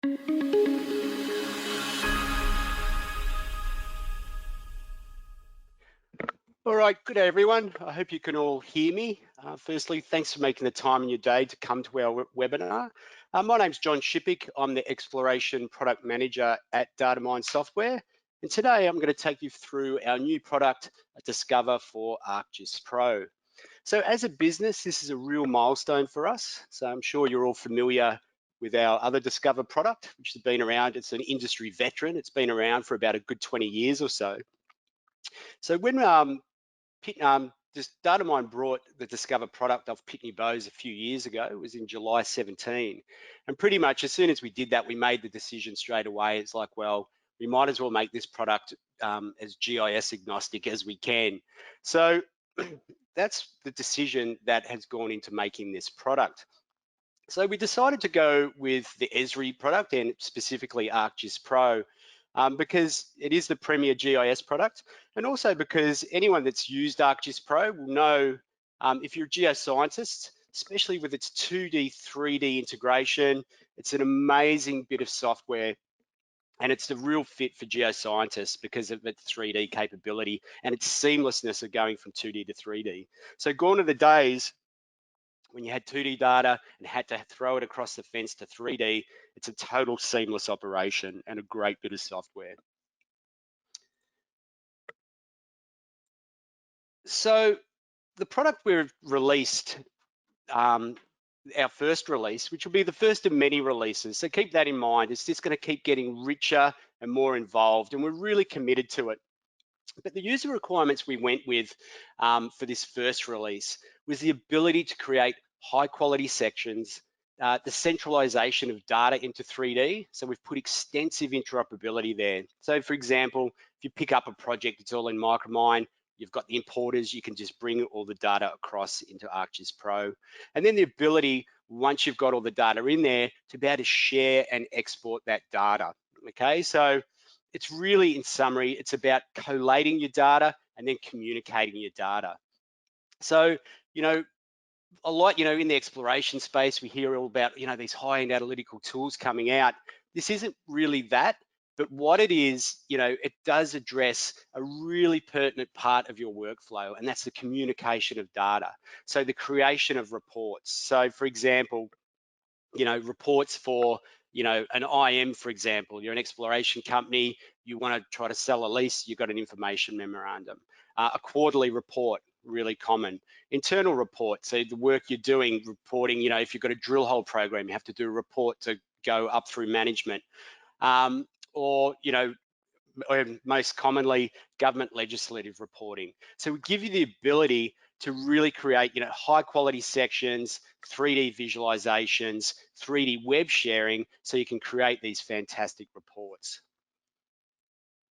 All right, good day everyone. I hope you can all hear me. Firstly, thanks for making the time in your day to come to our webinar. My name's John Shippick. I'm the Exploration Product Manager at Datamine Software. And today I'm going to take you through our new product, Discover for ArcGIS Pro. So as a business, this is a real milestone for us. So I'm sure you're all familiar with our other Discover product, which has been around. It's an industry veteran. It's been around for about a good 20 years or so. So when Datamine brought the Discover product off Pitney Bowes a few years ago. It was in July 17. And pretty much as soon as we did that, we made the decision straight away. It's like, well, we might as well make this product as GIS agnostic as we can. So that's the decision that has gone into making this product. So we decided to go with the Esri product and specifically ArcGIS Pro because it is the premier GIS product, and also because anyone that's used ArcGIS Pro will know if you're a geoscientist, especially with its 2D, 3D integration, it's an amazing bit of software. And it's the real fit for geoscientists because of its 3D capability and its seamlessness of going from 2D to 3D. So gone are the days when you had 2D data and had to throw it across the fence to 3D. It's a total seamless operation and a great bit of software. So the product we've released, our first release, which will be the first of many releases, so keep that in mind. It's just going to keep getting richer and more involved, and we're really committed to it. But the user requirements we went with for this first release was the ability to create high quality sections, the centralization of data into 3D. So we've put extensive interoperability there. So for example, if you pick up a project, it's all in Micromine, you've got the importers, you can just bring all the data across into ArcGIS Pro. And then the ability, once you've got all the data in there, to be able to share and export that data. Okay, so it's really, in summary, it's about collating your data and then communicating your data. So, a lot, in the exploration space, we hear all about, these high-end analytical tools coming out. This isn't really that, but what it is, it does address a really pertinent part of your workflow, and that's the communication of data. So the creation of reports. So for example, reports for, an IM, for example, you're an exploration company, you want to try to sell a lease, you've got an information memorandum. A quarterly report, really common. Internal report, so the work you're doing, reporting, if you've got a drill hole program, you have to do a report to go up through management. Or most commonly, government legislative reporting. So we give you the ability to really create, high quality sections, 3D visualizations, 3D web sharing, so you can create these fantastic reports.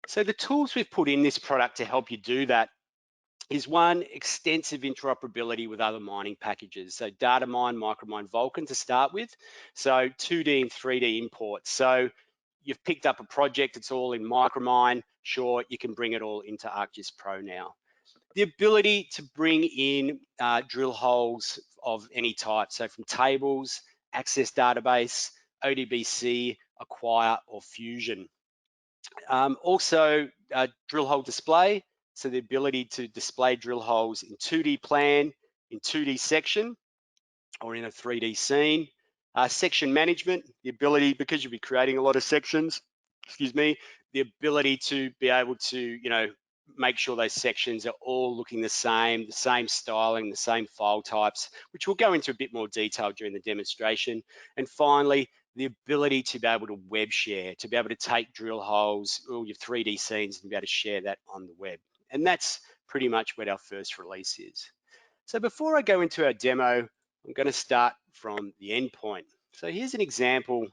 So the tools we've put in this product to help you do that is one, extensive interoperability with other mining packages. So Datamine, Micromine, Vulkan to start with. So 2D and 3D imports. So you've picked up a project, it's all in Micromine, sure, you can bring it all into ArcGIS Pro now. The ability to bring in drill holes of any type, so from tables, Access Database, ODBC, Acquire, or Fusion. Also, drill hole display, so the ability to display drill holes in 2D plan, in 2D section, or in a 3D scene. Section management, the ability, because you'll be creating a lot of sections, the ability to be able to, make sure those sections are all looking the same styling, the same file types, which we'll go into a bit more detail during the demonstration. And finally, the ability to be able to web share, to be able to take drill holes, all your 3D scenes, and be able to share that on the web. And that's pretty much what our first release is. So before I go into our demo, I'm going to start from the endpoint. So here's an example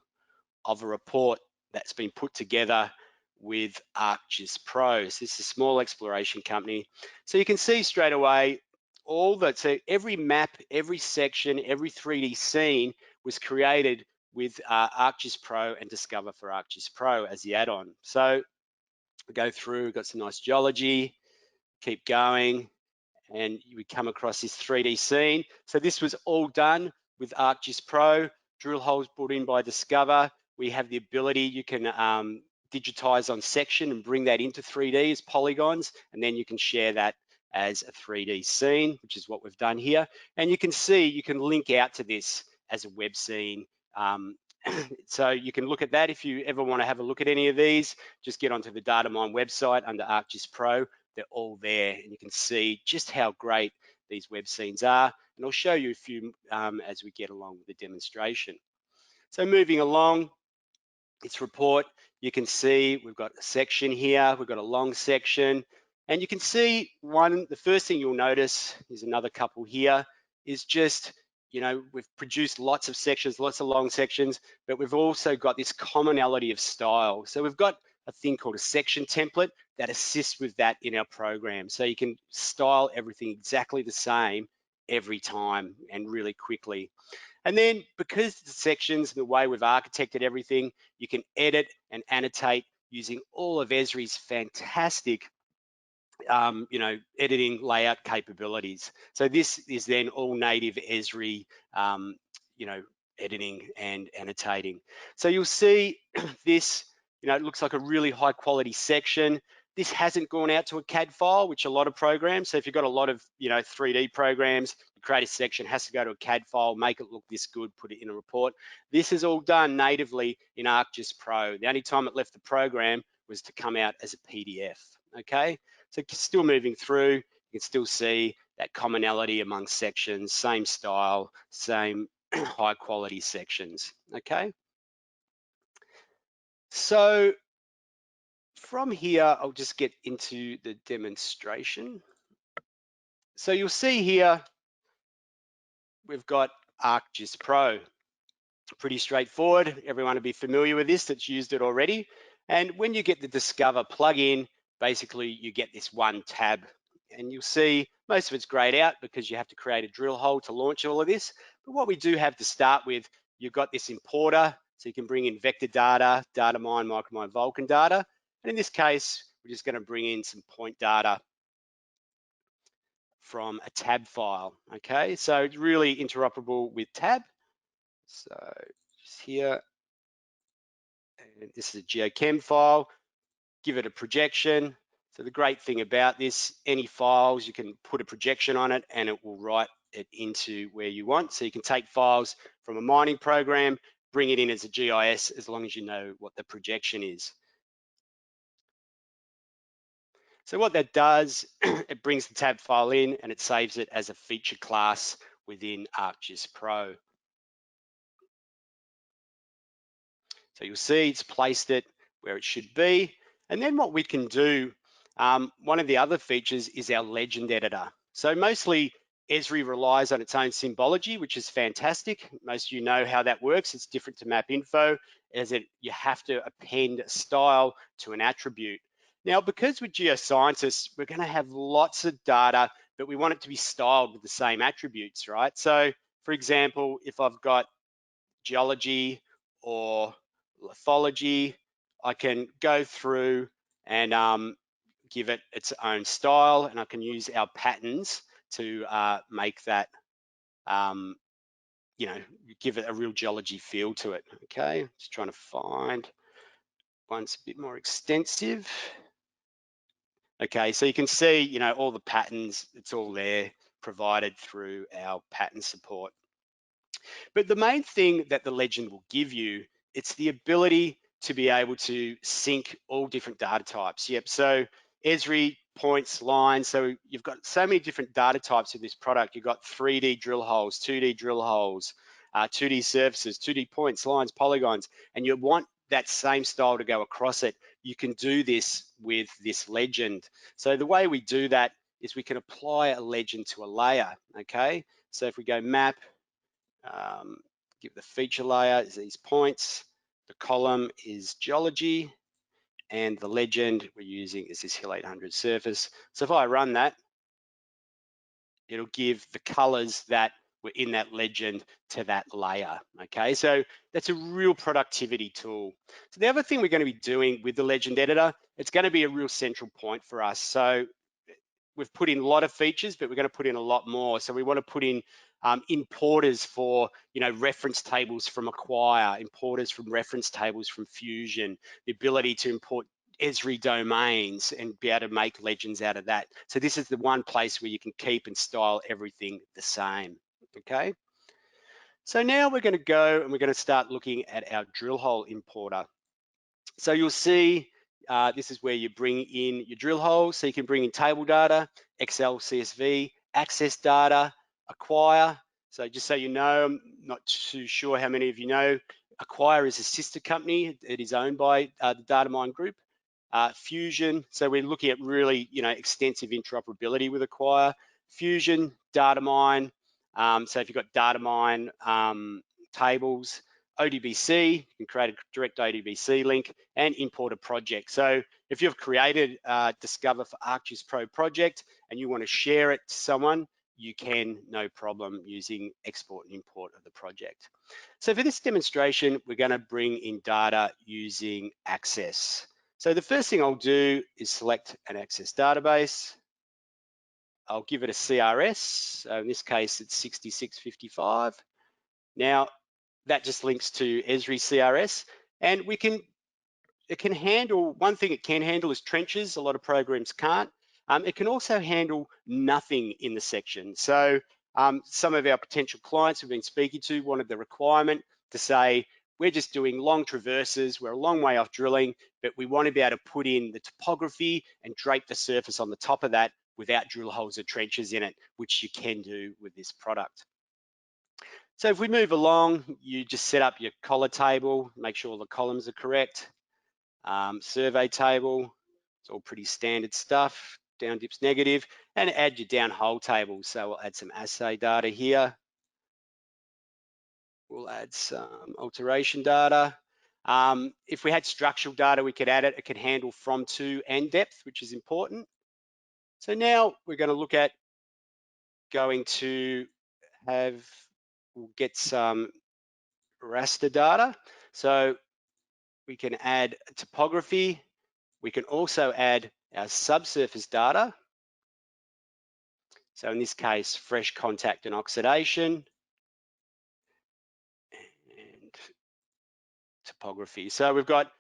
of a report that's been put together with ArcGIS Pro. So this is a small exploration company. So you can see straight away all that, so every map, every section, every 3D scene was created with ArcGIS Pro and Discover for ArcGIS Pro as the add-on. So we go through, got some nice geology, keep going, and we come across this 3D scene. So this was all done with ArcGIS Pro, drill holes put in by Discover, we have the ability, you can digitize on section and bring that into 3D as polygons, and then you can share that as a 3D scene, which is what we've done here. And you can see, you can link out to this as a web scene. So you can look at that if you ever want to have a look at any of these. Just get onto the DataMine website under ArcGIS Pro. They're all there, and you can see just how great these web scenes are. And I'll show you a few as we get along with the demonstration. So moving along, its report, you can see we've got a section here, we've got a long section, and you can see the first thing you'll notice is another couple here, is just, we've produced lots of sections, lots of long sections, but we've also got this commonality of style. So we've got a thing called a section template that assists with that in our program. So you can style everything exactly the same every time and really quickly. And then because the sections and the way we've architected everything, you can edit and annotate using all of Esri's fantastic editing layout capabilities. So this is then all native Esri, editing and annotating. So you'll see this, it looks like a really high quality section. This hasn't gone out to a CAD file, which a lot of programs. So if you've got a lot of, 3D programs, the create a section has to go to a CAD file, make it look this good, put it in a report. This is all done natively in ArcGIS Pro. The only time it left the program was to come out as a PDF, okay? So still moving through, you can still see that commonality among sections, same style, same high quality sections, okay? So from here, I'll just get into the demonstration. So you'll see here, we've got ArcGIS Pro. Pretty straightforward. Everyone will be familiar with this that's used it already. And when you get the Discover plugin, basically you get this one tab, and you'll see most of it's grayed out because you have to create a drill hole to launch all of this. But what we do have to start with, you've got this importer, so you can bring in vector data, DataMine, Micromine, Vulkan data. And in this case, we're just going to bring in some point data from a tab file, okay? So it's really interoperable with tab. So just here, and this is a geochem file, give it a projection. So the great thing about this, any files, you can put a projection on it and it will write it into where you want. So you can take files from a mining program, bring it in as a GIS, as long as you know what the projection is. So what that does, it brings the tab file in and it saves it as a feature class within ArcGIS Pro. So you'll see it's placed it where it should be. And then what we can do, one of the other features is our legend editor. So mostly Esri relies on its own symbology, which is fantastic. Most of you know how that works. It's different to map info, as you have to append a style to an attribute. Now, because we're geoscientists, we're going to have lots of data, but we want it to be styled with the same attributes, right? So for example, if I've got geology or lithology, I can go through and give it its own style, and I can use our patterns to make that, give it a real geology feel to it, okay? Just trying to find one's a bit more extensive. Okay, so you can see, all the patterns, it's all there, provided through our pattern support. But the main thing that the legend will give you, it's the ability to be able to sync all different data types. Yep, so Esri, points, lines, so you've got so many different data types of this product. You've got 3D drill holes, 2D drill holes, 2D surfaces, 2D points, lines, polygons, and you want that same style to go across it. You can do this with this legend. So the way we do that is we can apply a legend to a layer, okay? So if we go map, give the feature layer is these points, the column is geology, and the legend we're using is this Hill 800 surface. So if I run that, it'll give the colors that were in that legend to that layer, okay? So that's a real productivity tool. So the other thing we're going to be doing with the legend editor, it's going to be a real central point for us. So we've put in a lot of features, but we're going to put in a lot more. So we want to put in importers for, reference tables from Acquire, importers from reference tables from Fusion, the ability to import Esri domains and be able to make legends out of that. So this is the one place where you can keep and style everything the same, okay? So now we're going to go and we're going to start looking at our drill hole importer. So you'll see this is where you bring in your drill holes. So you can bring in table data, Excel, CSV, access data, Acquire. So just so you know, I'm not too sure how many of you know, Acquire is a sister company. It is owned by the Datamine Group. Fusion, so we're looking at really, extensive interoperability with Acquire. Fusion, Datamine, so if you've got Datamine tables, ODBC, you can create a direct ODBC link, and import a project. So if you've created Discover for ArcGIS Pro project and you want to share it to someone, you can, no problem, using export and import of the project. So for this demonstration, we're going to bring in data using Access. So the first thing I'll do is select an Access database. I'll give it a CRS. So in this case, it's 6655. Now, that just links to Esri CRS, and it can handle, one thing it can handle is trenches. A lot of programs can't. It can also handle nothing in the section. So some of our potential clients we've been speaking to wanted the requirement to say, we're just doing long traverses, we're a long way off drilling, but we want to be able to put in the topography and drape the surface on the top of that without drill holes or trenches in it, which you can do with this product. So if we move along, you just set up your collar table, make sure all the columns are correct. Survey table, it's all pretty standard stuff, down dips negative, and add your down hole table. So we'll add some assay data here. We'll add some alteration data. If we had structural data, we could add it. It can handle from, to, and depth, which is important. So now we're going to look at we'll get some raster data. So we can add topography. We can also add our subsurface data. So in this case, fresh contact and oxidation and topography. So we've got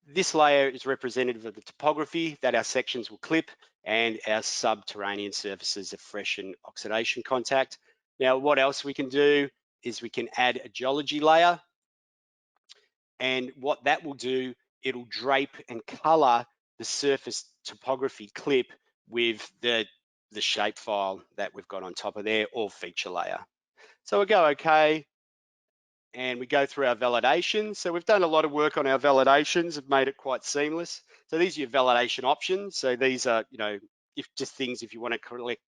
this layer is representative of the topography that our sections will clip, and our subterranean surfaces are fresh and oxidation contact. Now, what else we can do is we can add a geology layer, and what that will do, it'll drape and color the surface topography clip with the shapefile that we've got on top of there, or feature layer. So we'll go okay, and we go through our validations. So we've done a lot of work on our validations, have made it quite seamless. So these are your validation options. So these are, if you want to collect,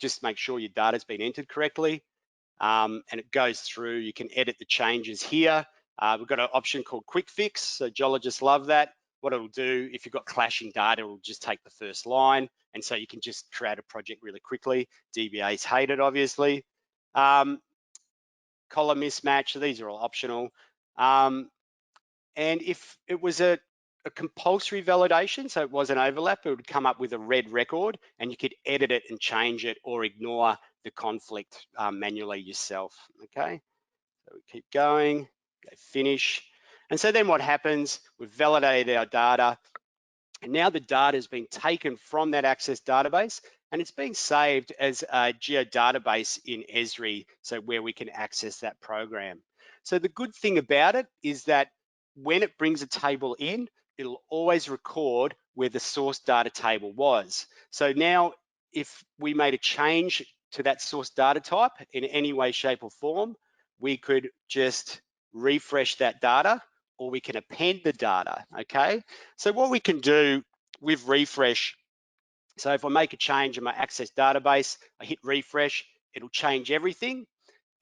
just make sure your data's been entered correctly. And it goes through, you can edit the changes here. We've got an option called Quick Fix, so geologists love that. What it'll do, if you've got clashing data, it'll just take the first line, and so you can just create a project really quickly. DBAs hate it, obviously. Column mismatch, so these are all optional. And if it was a compulsory validation, so it was an overlap, it would come up with a red record, and you could edit it and change it or ignore the conflict manually yourself, okay? So we keep going, go finish. And so then what happens, we've validated our data, and now the data has been taken from that Access database, and it's been saved as a geodatabase in Esri, so where we can access that program. So the good thing about it is that when it brings a table in, it'll always record where the source data table was. So now if we made a change to that source data type in any way, shape, or form, we could just refresh that data, or we can append the data, okay? So what we can do with refresh, so if I make a change in my Access database, I hit refresh, it'll change everything,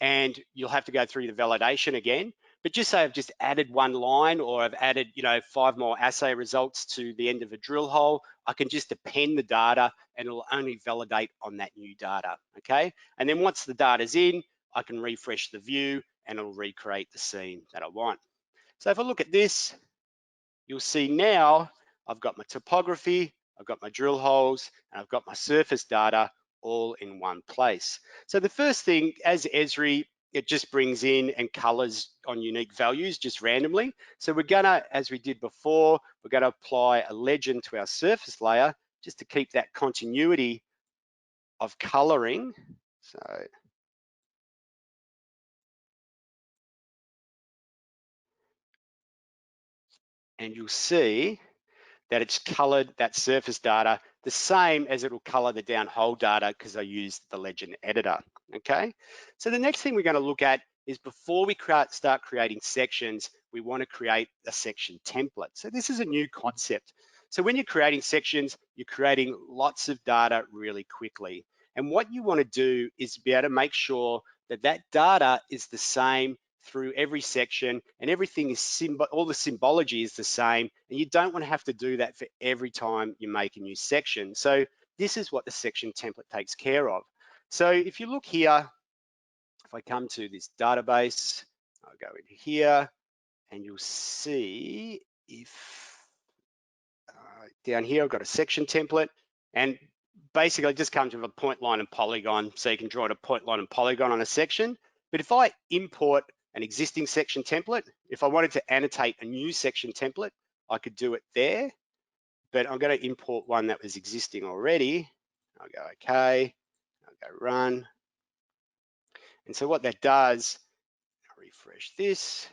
and you'll have to go through the validation again. But just say I've just added one line, or I've added 5 more assay results to the end of a drill hole, I can just append the data and it'll only validate on that new data, okay? And then once the data's in, I can refresh the view and it'll recreate the scene that I want. So if I look at this, you'll see now I've got my topography, I've got my drill holes, and I've got my surface data all in one place. So the first thing, as Esri, it just brings in and colors on unique values just randomly. So we're gonna, as we did before, we're gonna apply a legend to our surface layer just to keep that continuity of coloring. So, and you'll see that it's colored that surface data the same as it'll color the downhole data because I used the legend editor, okay? So the next thing we're gonna look at is before we start creating sections, we wanna create a section template. So this is a new concept. So when you're creating sections, you're creating lots of data really quickly. And what you wanna do is be able to make sure that that data is the same through every section, and everything is all the symbology is the same, and you don't want to have to do that for every time you make a new section. So this is what the section template takes care of. So if you look here, if I come to this database, I'll go in here and you'll see if down here I've got a section template, and basically it just comes with a point, line and polygon, so you can draw it a point, line and polygon on a section. But if I import an existing section template, if I wanted to annotate a new section template, I could do it there, but I'm going to import one that was existing already. I'll go okay, I'll go run. And so what that does, I'll refresh this,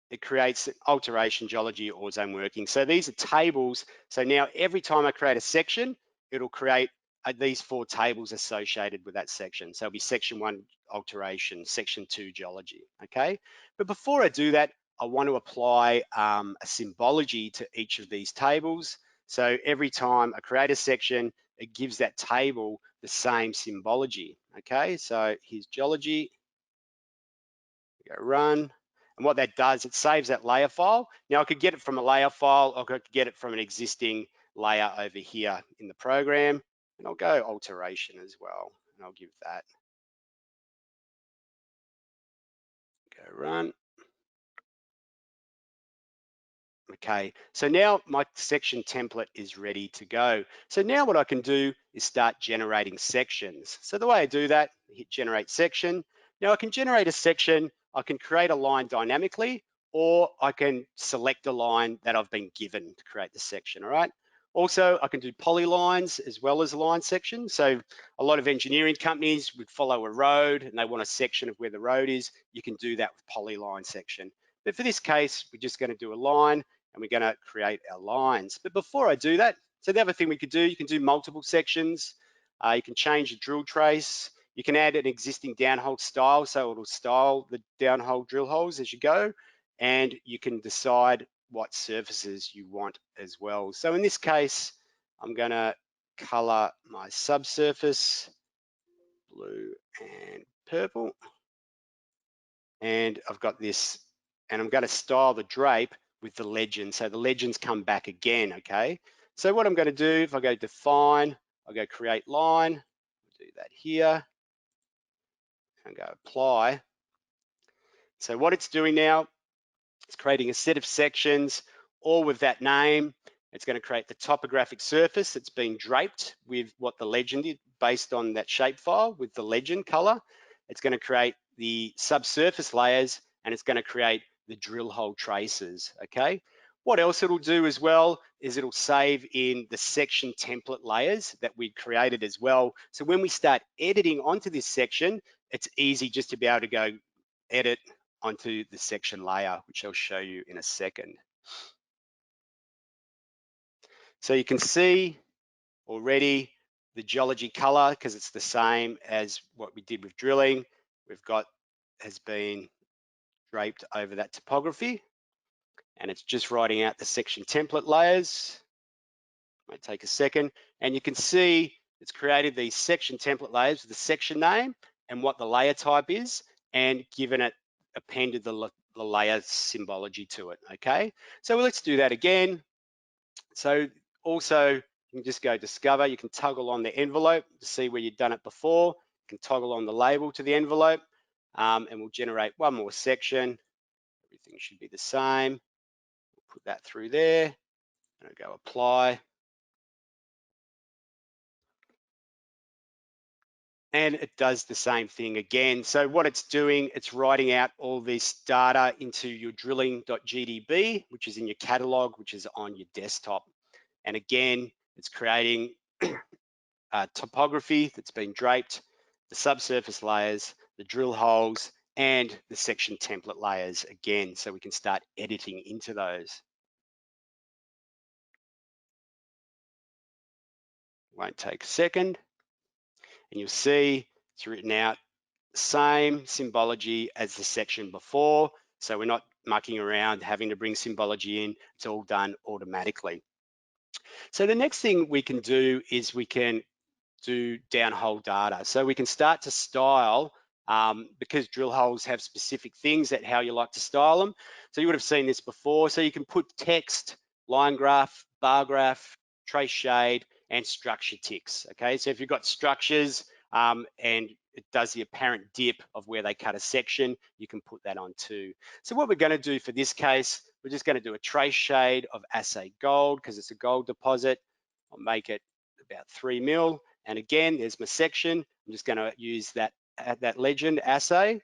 it creates alteration, geology, or zone working. So these are tables. So now every time I create a section, it'll create these 4 tables associated with that section. So it'll be section 1 alteration, section 2 geology, okay? But before I do that, I want to apply a symbology to each of these tables. So every time I create a section, it gives that table the same symbology, okay? So here's geology, go run. And what that does, it saves that layer file. Now I could get it from a layer file, or I could get it from an existing layer over here in the program. And I'll go alteration as well. And I'll give that, go run. Okay, so now my section template is ready to go. So now what I can do is start generating sections. So the way I do that, hit generate section. Now I can generate a section, I can create a line dynamically, or I can select a line that I've been given to create the section, all right? Also, I can do polylines as well as line sections. So a lot of engineering companies would follow a road and they want a section of where the road is. You can do that with polyline section. But for this case, we're just going to do a line, and we're going to create our lines. But before I do that, so the other thing we could do, you can do multiple sections. You can change the drill trace. You can add an existing downhole style, so it'll style the downhole drill holes as you go, and you can decide what surfaces you want as well. So in this case, I'm going to color my subsurface blue and purple, and I've got this, and I'm going to style the drape with the legend. So the legends come back again, okay? So what I'm going to do, if I go define, I'll go create line, do that here, and go apply. So what it's doing now, it's creating a set of sections, all with that name. It's going to create the topographic surface that's being draped with what the legend did based on that shapefile with the legend color. It's going to create the subsurface layers, and it's going to create the drill hole traces, okay? What else it'll do as well is it'll save in the section template layers that we created as well. So when we start editing onto this section, it's easy just to be able to go edit onto the section layer, which I'll show you in a second. So you can see already the geology color, because it's the same as what we did with drilling, we've got has been draped over that topography, and it's just writing out the section template layers. Might take a second, and you can see it's created these section template layers with the section name and what the layer type is, and given it, appended the layer symbology to it, okay? So let's do that again. So also, you can just go discover, you can toggle on the envelope to see where you've done it before. You can toggle on the label to the envelope, and we'll generate one more section. Everything should be the same. We'll put that through there, and I'll go apply. and it does the same thing again. So what it's doing, it's writing out all this data into your drilling.gdb, which is in your catalog, which is on your desktop. And again, it's creating topography that's been draped, the subsurface layers, the drill holes, and the section template layers again, so we can start editing into those. Won't take a second. And you'll see it's written out same symbology as the section before. So we're not mucking around, having to bring symbology in. It's all done automatically. So the next thing we can do is we can do downhole data. So we can start to style because drill holes have specific things that how you like to style them. So you would have seen this before. So you can put text, line graph, bar graph, trace shade, and structure ticks. Okay, so if you've got structures and it does the apparent dip of where they cut a section, you can put that on too. So what we're going to do for this case, we're just going to do a trace shade of assay gold because it's a gold deposit. I'll make it about 3 mil. And again, there's my section. I'm just going to use that legend assay,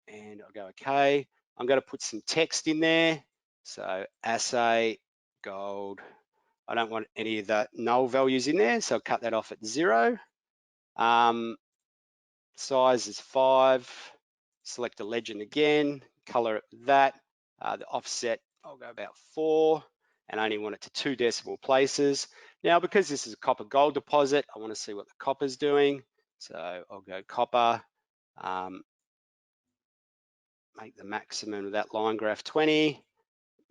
and I'll go okay. I'm going to put some text in there. So assay gold. I don't want any of the null values in there, so I'll cut that off at 0. Size is 5. Select a legend again. Color it that. The offset, I'll go about 4, and I only want it to 2 decimal places. Now, because this is a copper gold deposit, I want to see what the copper's doing. So I'll go copper, make the maximum of that line graph 20,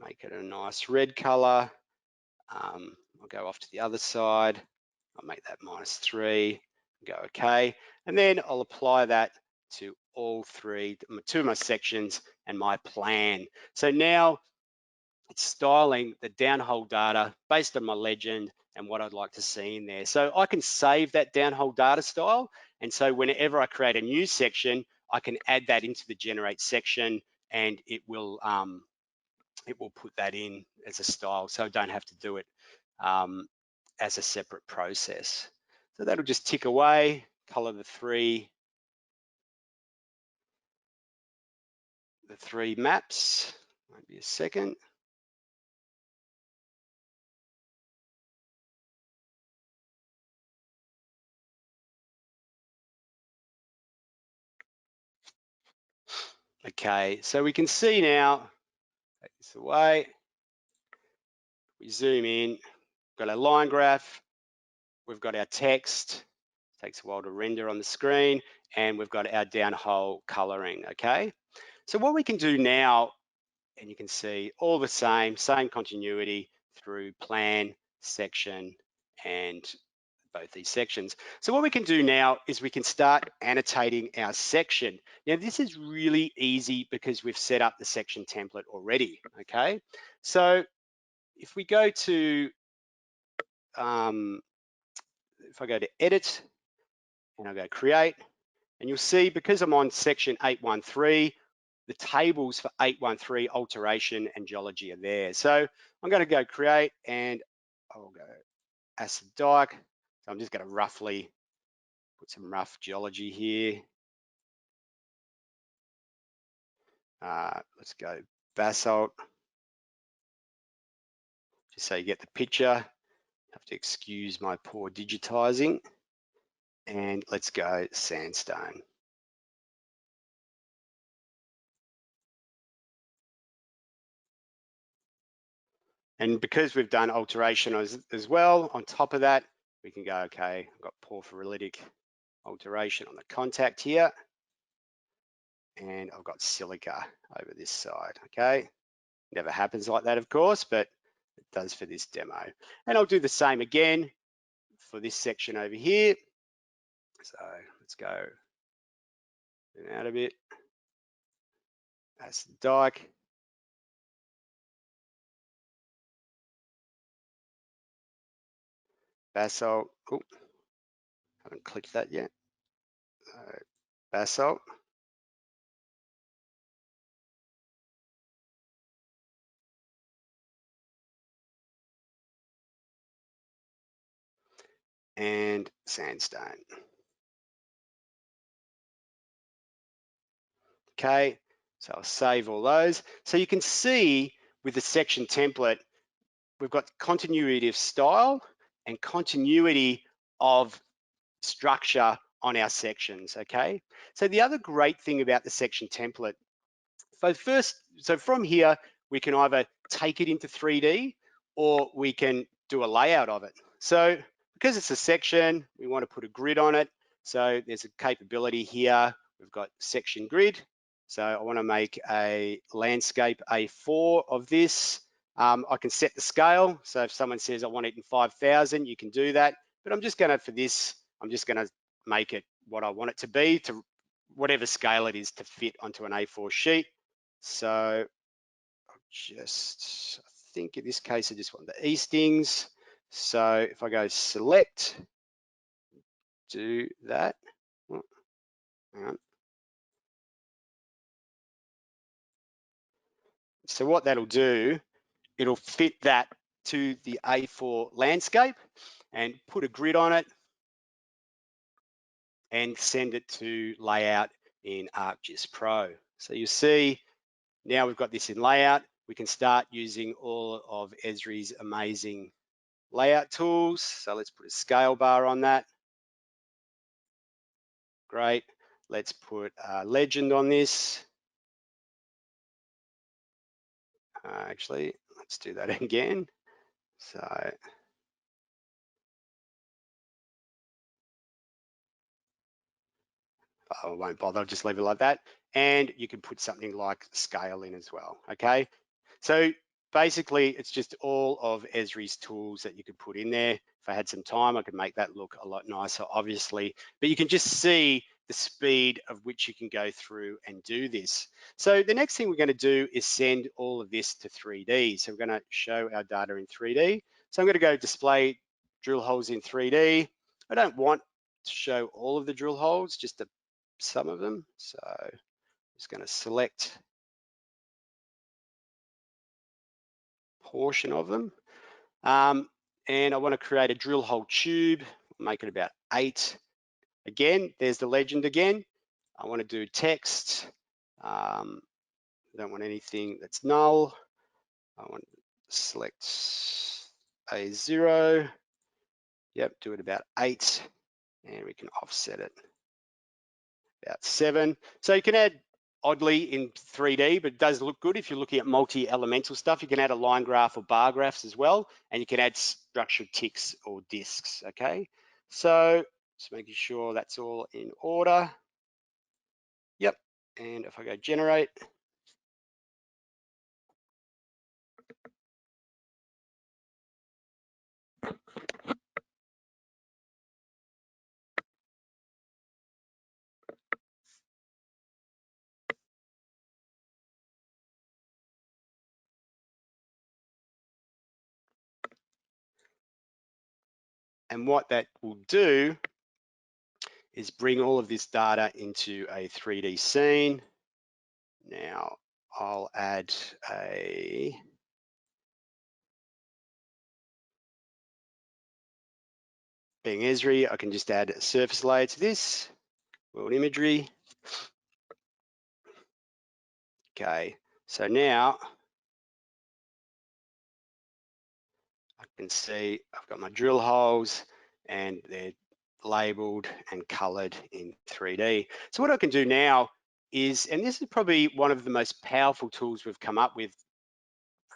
make it a nice red color. I'll go off to the other side. I'll make that -3, go okay. And then I'll apply that to all two of my sections and my plan. So now it's styling the downhole data based on my legend and what I'd like to see in there. So I can save that downhole data style. And so whenever I create a new section, I can add that into the generate section, and it will put that in as a style. So I don't have to do it as a separate process. So that'll just tick away, color the three maps. Might be a second. Okay, so we can see now, take this away. We zoom in, got our line graph, we've got our text, takes a while to render on the screen, and we've got our downhole coloring, okay? So what we can do now, and you can see all the same continuity through plan, section, and both these sections. So what we can do now is we can start annotating our section. Now this is really easy because we've set up the section template already, okay? So if we go to, if I go to edit and I'll go create, and you'll see because I'm on section 813, the tables for 813 alteration and geology are there. So I'm going to go create and I'll go acid dike. So I'm just going to roughly put some rough geology here. Let's go basalt, just so you get the picture. Have to excuse my poor digitizing. And let's go sandstone. And because we've done alteration as well, on top of that, we can go, okay, I've got porphyritic alteration on the contact here. And I've got silica over this side, okay? Never happens like that, of course, but it does for this demo. And I'll do the same again for this section over here. So let's go out a bit. Acid dike. Basalt. Oh, haven't clicked that yet. Basalt. And sandstone. Okay, so I'll save all those. So you can see with the section template, we've got continuity of style and continuity of structure on our sections, okay? So the other great thing about the section template, so from here, we can either take it into 3D or we can do a layout of it. So because it's a section, we want to put a grid on it. So there's a capability here. We've got section grid. So I want to make a landscape A4 of this. I can set the scale. So if someone says I want it in 5,000, you can do that. But I'm just going to, for this, I'm just going to make it what I want it to be, to whatever scale it is, to fit onto an A4 sheet. So I think in this case, I just want the eastings. So if I go select, do that. Oh, hang on. So what that'll do, it'll fit that to the A4 landscape and put a grid on it and send it to layout in ArcGIS Pro. So you see, now we've got this in layout. We can start using all of Esri's amazing layout tools. So let's put a scale bar on that. Great. Let's put a legend on this. Actually, let's do that again. So I won't bother, I'll just leave it like that. And you can put something like scale in as well, okay? So basically, it's just all of Esri's tools that you could put in there. If I had some time, I could make that look a lot nicer, obviously. But you can just see the speed of which you can go through and do this. So the next thing we're going to do is send all of this to 3D. So we're going to show our data in 3D. So I'm going to go display drill holes in 3D. I don't want to show all of the drill holes, just some of them. So I'm just going to select portion of them. And I want to create a drill hole tube, make it about 8. Again, there's the legend again. I want to do text. I don't want anything that's null. I want to select A0. Yep, do it about 8. And we can offset it about 7. So you can add oddly in 3D, but it does look good if you're looking at multi-elemental stuff. You can add a line graph or bar graphs as well, and you can add structured ticks or disks, okay? So just making sure that's all in order. Yep, and if I go generate, and what that will do is bring all of this data into a 3D scene. Now I'll add a being Esri, I can just add a surface layer to this, world imagery. Okay, so now I can see I've got my drill holes and they're labeled and colored in 3D. So what I can do now is, and this is probably one of the most powerful tools we've come up with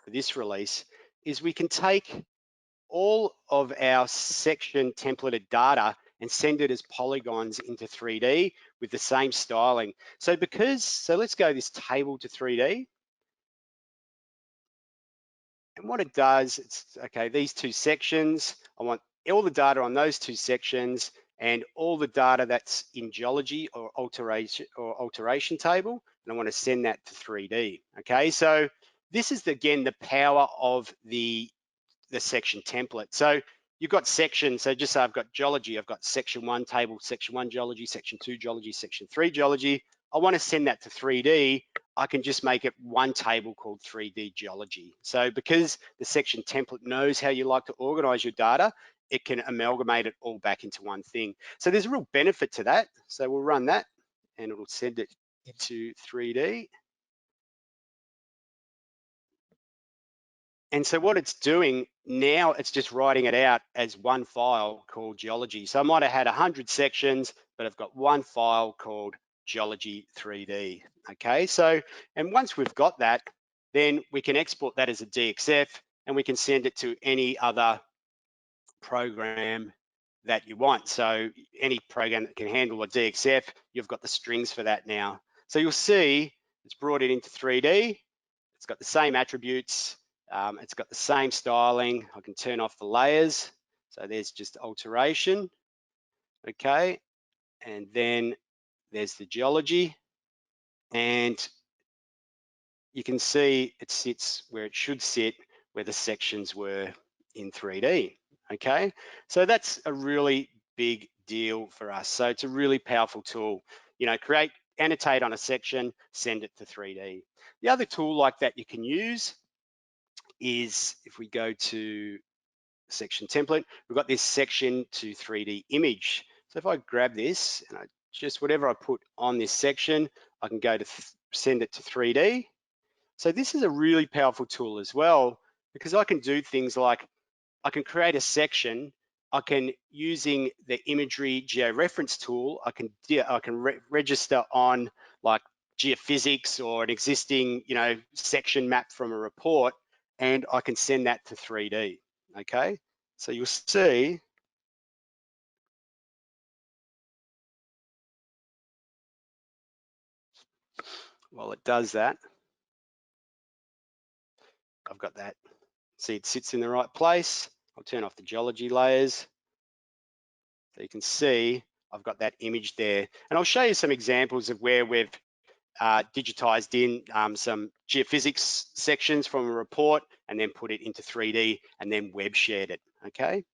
for this release, is we can take all of our section templated data and send it as polygons into 3D with the same styling. So let's go this table to 3D. And what it does, it's, okay, these two sections, I want all the data on those two sections and all the data that's in geology or alteration table, and I want to send that to 3D, okay? So this is, again, the power of the section template. So you've got sections, so just say I've got geology, I've got section 1 table, section 1 geology, section 2 geology, section 3 geology. I want to send that to 3D. I can just make it one table called 3D geology. So because the section template knows how you like to organize your data, it can amalgamate it all back into one thing. So there's a real benefit to that. So we'll run that and it'll send it into 3D. And so what it's doing now, it's just writing it out as one file called geology. So I might have had 100 sections, but I've got one file called geology 3D. Okay, so, and once we've got that, then we can export that as a DXF and we can send it to any other program that you want. So any program that can handle a DXF, you've got the strings for that now. So you'll see it's brought it into 3D. It's got the same attributes. It's got the same styling. I can turn off the layers. So there's just alteration. Okay. And then there's the geology. And you can see it sits where it should sit, where the sections were in 3D. Okay. So that's a really big deal for us. So it's a really powerful tool. You know, annotate on a section, send it to 3D. The other tool like that you can use is if we go to section template, we've got this section to 3D image. So if I grab this and just whatever I put on this section, I can go to send it to 3D. So this is a really powerful tool as well, because I can do things like I can create a section. I can, using the imagery georeference tool, I can register on like geophysics or an existing, you know, section map from a report, and I can send that to 3D. Okay, so you'll see while it does that, I've got that. See, it sits in the right place. I'll turn off the geology layers. So you can see I've got that image there. And I'll show you some examples of where we've digitized in some geophysics sections from a report and then put it into 3D and then web shared it, okay?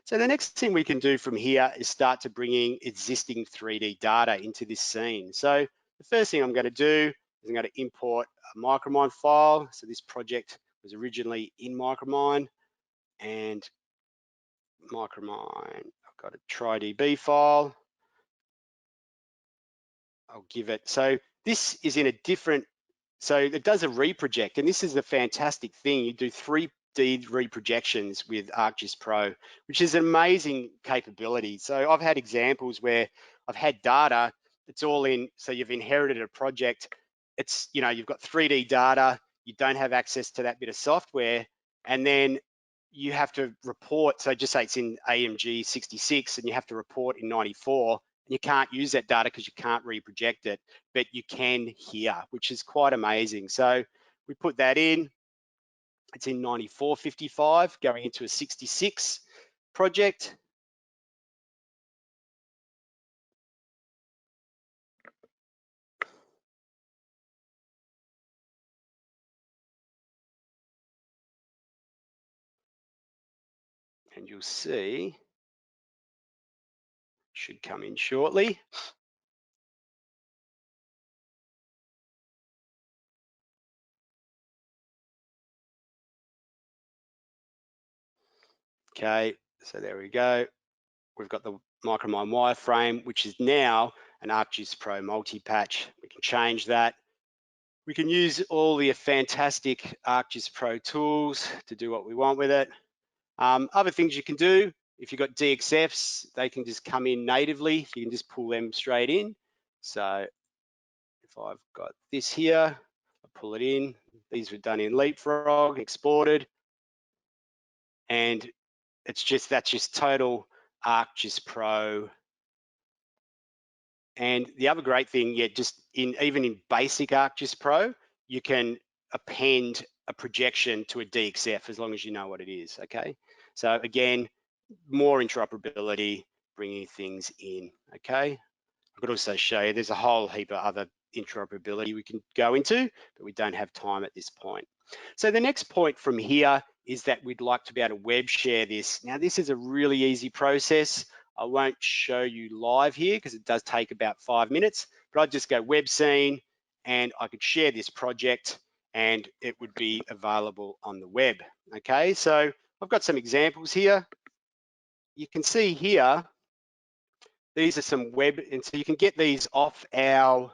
So the next thing we can do from here is start to bringing existing 3D data into this scene. So the first thing I'm going to do is I'm going to import a Micromine file. So this project was originally in Micromine, and Micromine, I've got a TryDB file. I'll give it, so this is in a different, so it does a reproject, and this is a fantastic thing. You do 3D reprojections with ArcGIS Pro, which is an amazing capability. So I've had examples where I've had data, it's all in, so you've inherited a project, it's, you know, you've got 3D data, you don't have access to that bit of software, and then you have to report, so just say it's in AMG 66 and you have to report in 94, and you can't use that data because you can't reproject it, but you can here, which is quite amazing. So we put that in, it's in 9455 going into a 66 project. And you'll see, should come in shortly. Okay, so there we go. We've got the Micromine wireframe, which is now an ArcGIS Pro multi-patch. We can change that. We can use all the fantastic ArcGIS Pro tools to do what we want with it. Other things you can do, if you've got DXFs, they can just come in natively. You can just pull them straight in. So if I've got this here, I pull it in. These were done in Leapfrog, exported, and it's just, that's just total ArcGIS Pro. And the other great thing, yeah, just even in basic ArcGIS Pro, you can append a projection to a DXF as long as you know what it is, okay? So again, more interoperability, bringing things in, okay? I could also show you, there's a whole heap of other interoperability we can go into, but we don't have time at this point. So the next point from here is that we'd like to be able to web share this. Now, this is a really easy process. I won't show you live here because it does take about 5 minutes, but I'd just go web scene and I could share this project and it would be available on the web. Okay, so I've got some examples here. You can see here, these are some web, and so you can get these off our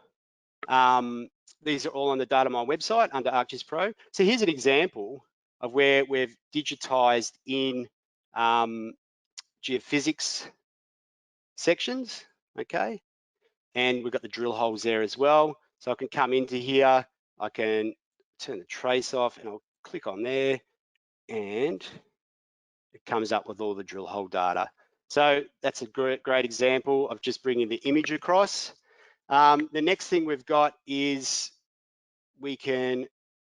These are all on the DataMine website under ArcGIS Pro. So here's an example of where we've digitized in geophysics sections, okay? And we've got the drill holes there as well. So I can come into here, I can turn the trace off and I'll click on there and it comes up with all the drill hole data. So that's a great example of just bringing the image across. The next thing we've got is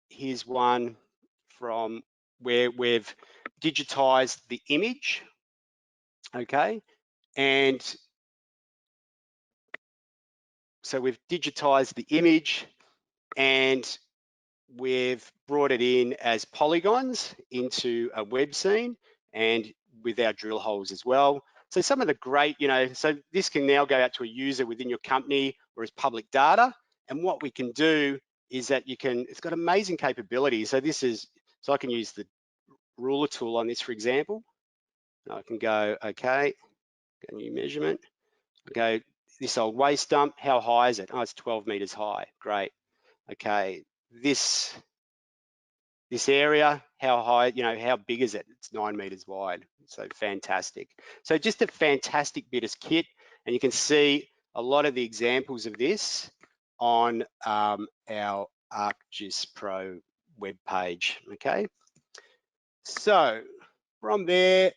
here's one from where we've digitized the image, okay? And so we've digitized the image and we've brought it in as polygons into a web scene and with our drill holes as well. So some of the great, so this can now go out to a user within your company or as public data. And what we can do is that it's got amazing capabilities. So I can use the ruler tool on this, for example. I can go, okay, go new measurement. Okay, this old waste dump, how high is it? Oh, it's 12 meters high, great. Okay, this area, how high, how big is it? It's 9 meters wide, so fantastic. So just a fantastic bit of kit, and you can see a lot of the examples of this on our ArcGIS Pro web page, okay? So from there,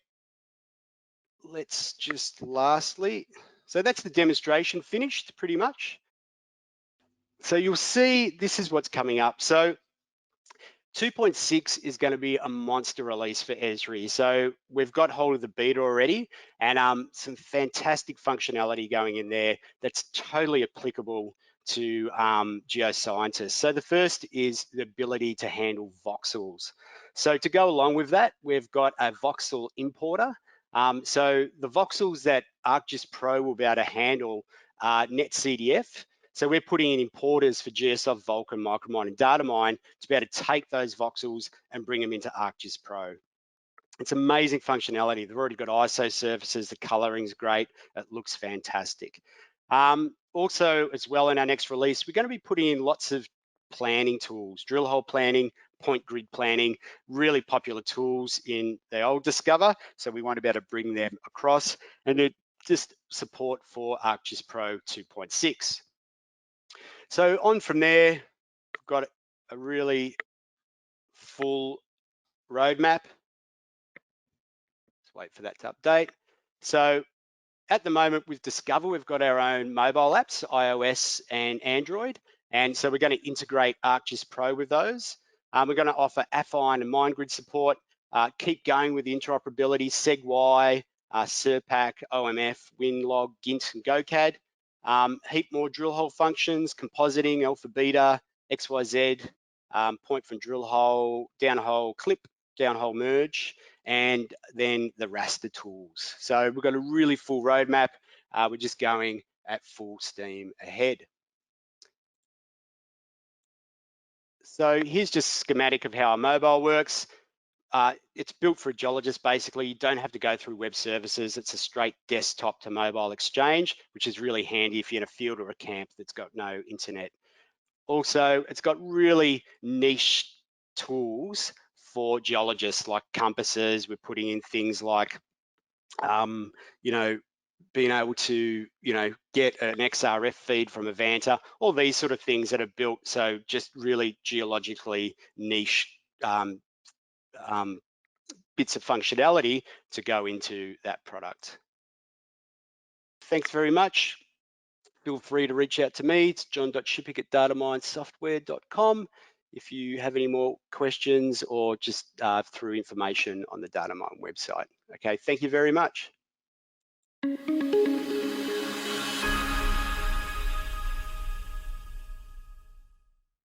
let's just lastly, so that's the demonstration finished pretty much. So you'll see this is what's coming up. So 2.6 is going to be a monster release for Esri. So we've got hold of the beta already and some fantastic functionality going in there that's totally applicable to geoscientists. So the first is the ability to handle voxels. So to go along with that, we've got a voxel importer. So the voxels that ArcGIS Pro will be able to handle are NetCDF. So we're putting in importers for GeoSoft, Vulkan, Micromine, and DataMine to be able to take those voxels and bring them into ArcGIS Pro. It's amazing functionality. They've already got ISO surfaces, the coloring's great, it looks fantastic. Also, as well, in our next release, we're going to be putting in lots of planning tools, drill hole planning, point grid planning, really popular tools in the old Discover. So we want to be able to bring them across and just support for ArcGIS Pro 2.6. So on from there, we've got a really full roadmap. Let's wait for that to update. So at the moment with Discover, we've got our own mobile apps, iOS and Android. And so we're going to integrate ArcGIS Pro with those. We're going to offer Affine and MindGrid support, keep going with the interoperability, SegWi, SERPAC, OMF, WinLog, GINT, and GoCAD. Heap more drill hole functions, compositing, alpha, beta, XYZ, point from drill hole, downhole clip, downhole merge, and then the raster tools. So we've got a really full roadmap. We're just going at full steam ahead. So here's just a schematic of how our mobile works. It's built for a geologist, basically. You don't have to go through web services. It's a straight desktop to mobile exchange, which is really handy if you're in a field or a camp that's got no internet. Also, it's got really niche tools for geologists, like compasses. We're putting in things like, being able to, get an XRF feed from Avanta, all these sort of things that are built. So just really geologically niche bits of functionality to go into that product. Thanks very much. Feel free to reach out to me. It's john.shippick@dataminesoftware.com if you have any more questions or just through information on the DataMine website. Okay, thank you very much.